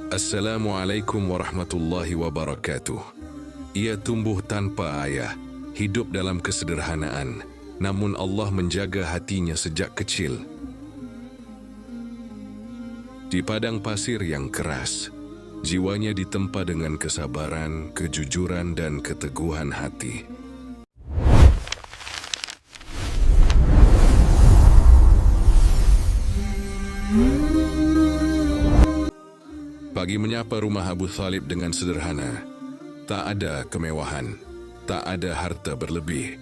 Assalamualaikum warahmatullahi wabarakatuh. Ia tumbuh tanpa ayah, hidup dalam kesederhanaan, namun Allah menjaga hatinya sejak kecil. Di padang pasir yang keras, jiwanya ditempa dengan kesabaran, kejujuran, dan keteguhan hati. Pagi menyapa rumah Abu Thalib dengan sederhana. Tak ada kemewahan, tak ada harta berlebih.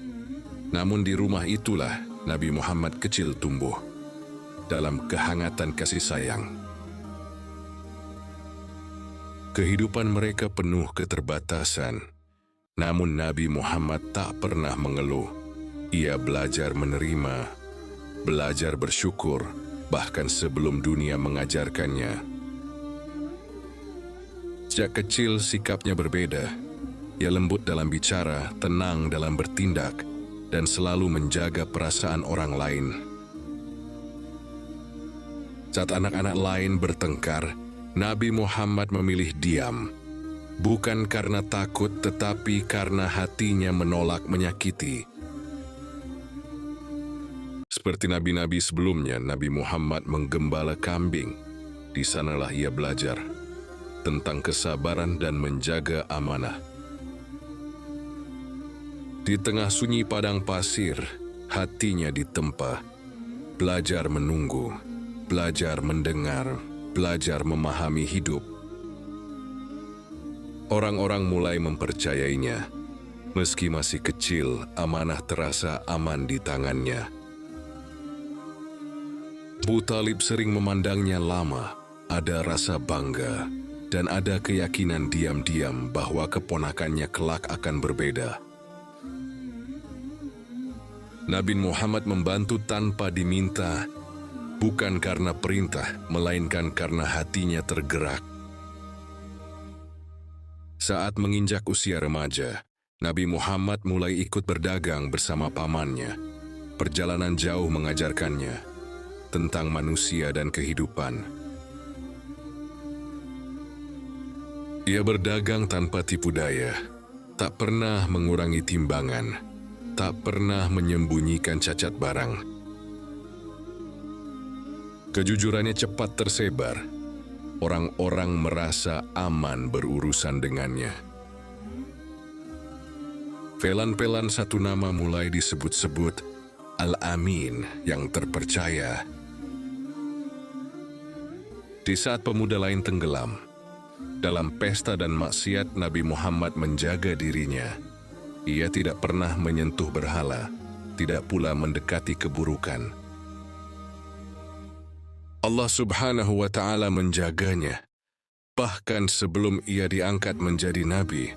Namun di rumah itulah Nabi Muhammad kecil tumbuh, dalam kehangatan kasih sayang. Kehidupan mereka penuh keterbatasan, namun Nabi Muhammad tak pernah mengeluh. Ia belajar menerima, belajar bersyukur, bahkan sebelum dunia mengajarkannya. Sejak kecil sikapnya berbeda. Ia lembut dalam bicara, tenang dalam bertindak, dan selalu menjaga perasaan orang lain. Saat anak-anak lain bertengkar, Nabi Muhammad memilih diam. Bukan karena takut, tetapi karena hatinya menolak menyakiti. Seperti nabi-nabi sebelumnya, Nabi Muhammad menggembala kambing. Di sanalah ia belajar tentang kesabaran dan menjaga amanah. Di tengah sunyi padang pasir, hatinya ditempa. Belajar menunggu, belajar mendengar, belajar memahami hidup. Orang-orang mulai mempercayainya. Meski masih kecil, amanah terasa aman di tangannya. Abu Thalib sering memandangnya lama, ada rasa bangga, dan ada keyakinan diam-diam bahwa keponakannya kelak akan berbeda. Nabi Muhammad membantu tanpa diminta, bukan karena perintah, melainkan karena hatinya tergerak. Saat menginjak usia remaja, Nabi Muhammad mulai ikut berdagang bersama pamannya. Perjalanan jauh mengajarkannya tentang manusia dan kehidupan. Ia berdagang tanpa tipu daya, tak pernah mengurangi timbangan, tak pernah menyembunyikan cacat barang. Kejujurannya cepat tersebar, orang-orang merasa aman berurusan dengannya. Pelan-pelan satu nama mulai disebut-sebut, Al-Amin, yang terpercaya. Di saat pemuda lain tenggelam, dalam pesta dan maksiat, Nabi Muhammad menjaga dirinya. Ia tidak pernah menyentuh berhala, tidak pula mendekati keburukan. Allah Subhanahu wa Ta'ala menjaganya, bahkan sebelum ia diangkat menjadi nabi.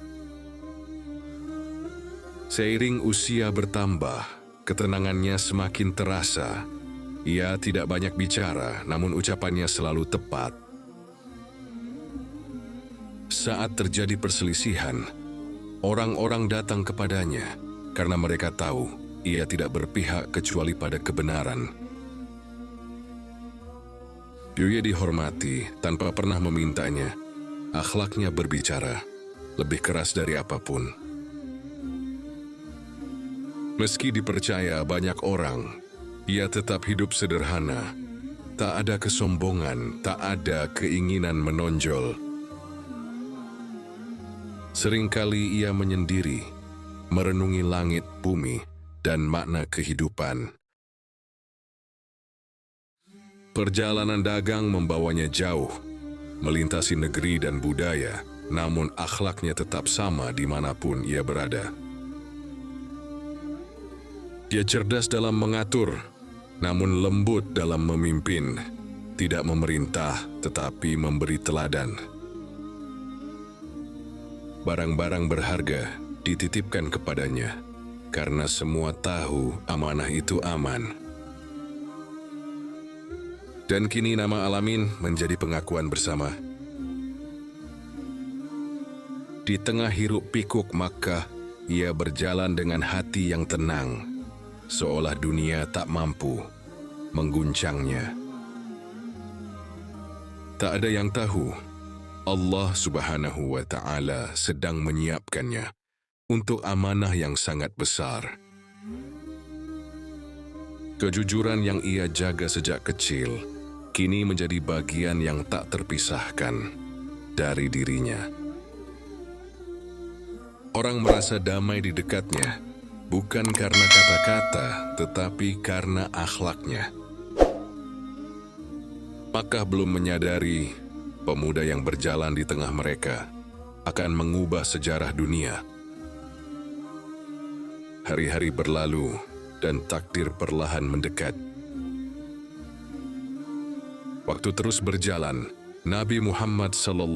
Seiring usia bertambah, ketenangannya semakin terasa. Ia tidak banyak bicara, namun ucapannya selalu tepat. Saat terjadi perselisihan, orang-orang datang kepadanya karena mereka tahu ia tidak berpihak kecuali pada kebenaran. Ia dihormati tanpa pernah memintanya. Akhlaknya berbicara lebih keras dari apapun. Meski dipercaya banyak orang, ia tetap hidup sederhana. Tak ada kesombongan, tak ada keinginan menonjol. Seringkali ia menyendiri, merenungi langit, bumi, dan makna kehidupan. Perjalanan dagang membawanya jauh, melintasi negeri dan budaya, namun akhlaknya tetap sama dimanapun ia berada. Dia cerdas dalam mengatur, namun lembut dalam memimpin, tidak memerintah tetapi memberi teladan. Barang-barang berharga dititipkan kepadanya, karena semua tahu amanah itu aman. Dan kini nama Al-Amin menjadi pengakuan bersama. Di tengah hiruk pikuk Makkah, ia berjalan dengan hati yang tenang, seolah dunia tak mampu mengguncangnya. Tak ada yang tahu, Allah Subhanahu wa Ta'ala sedang menyiapkannya untuk amanah yang sangat besar. Kejujuran yang ia jaga sejak kecil kini menjadi bagian yang tak terpisahkan dari dirinya. Orang merasa damai di dekatnya bukan karena kata-kata, tetapi karena akhlaknya. Maka belum menyadari, pemuda yang berjalan di tengah mereka akan mengubah sejarah dunia. Hari-hari berlalu dan takdir perlahan mendekat. Waktu terus berjalan, Nabi Muhammad SAW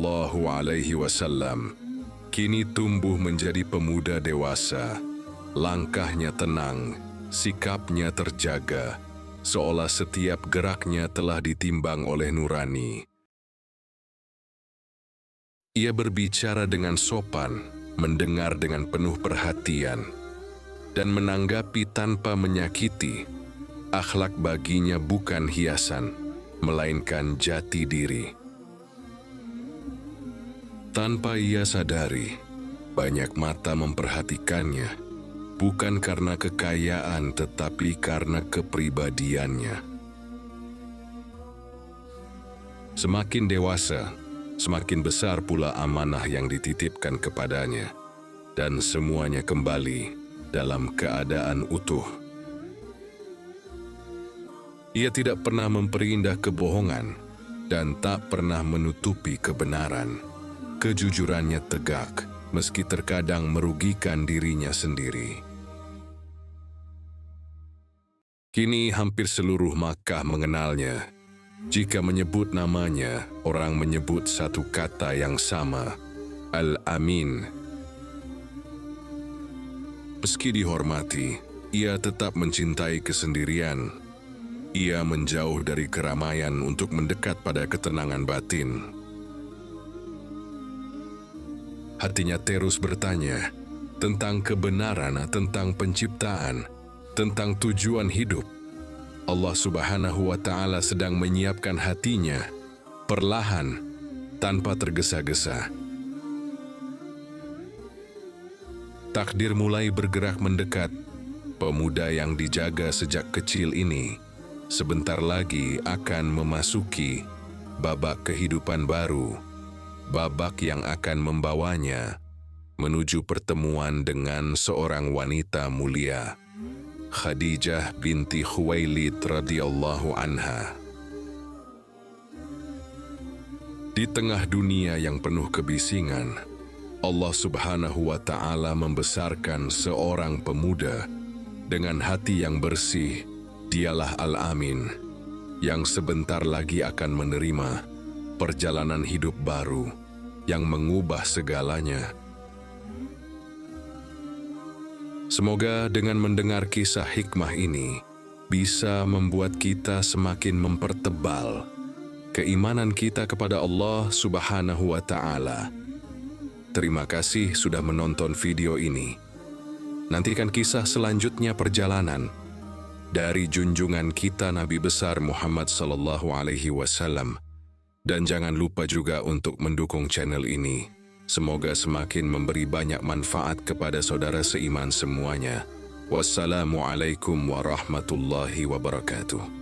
kini tumbuh menjadi pemuda dewasa. Langkahnya tenang, sikapnya terjaga, seolah setiap geraknya telah ditimbang oleh nurani. Ia berbicara dengan sopan, mendengar dengan penuh perhatian, dan menanggapi tanpa menyakiti. Akhlak baginya bukan hiasan, melainkan jati diri. Tanpa ia sadari, banyak mata memperhatikannya, bukan karena kekayaan tetapi karena kepribadiannya. Semakin dewasa, semakin besar pula amanah yang dititipkan kepadanya, dan semuanya kembali dalam keadaan utuh. Ia tidak pernah memperindah kebohongan dan tak pernah menutupi kebenaran. Kejujurannya tegak, meski terkadang merugikan dirinya sendiri. Kini hampir seluruh Makkah mengenalnya. Jika menyebut namanya, orang menyebut satu kata yang sama, Al-Amin. Meski dihormati, ia tetap mencintai kesendirian. Ia menjauh dari keramaian untuk mendekat pada ketenangan batin. Hatinya terus bertanya tentang kebenaran, tentang penciptaan, tentang tujuan hidup. Allah Subhanahu wa Ta'ala sedang menyiapkan hatinya, perlahan, tanpa tergesa-gesa. Takdir mulai bergerak mendekat. Pemuda yang dijaga sejak kecil ini sebentar lagi akan memasuki babak kehidupan baru, babak yang akan membawanya menuju pertemuan dengan seorang wanita mulia, Khadijah binti Khuwailid radhiyallahu anha. Di tengah dunia yang penuh kebisingan, Allah Subhanahu wa Ta'ala membesarkan seorang pemuda dengan hati yang bersih. Dialah Al-Amin, yang sebentar lagi akan menerima perjalanan hidup baru yang mengubah segalanya. Semoga dengan mendengar kisah hikmah ini bisa membuat kita semakin mempertebal keimanan kita kepada Allah Subhanahu wa Ta'ala. Terima kasih sudah menonton video ini. Nantikan kisah selanjutnya perjalanan dari junjungan kita Nabi besar Muhammad sallallahu alaihi wasallam. Dan jangan lupa juga untuk mendukung channel ini. Semoga semakin memberi banyak manfaat kepada saudara seiman semuanya. Wassalamualaikum warahmatullahi wabarakatuh.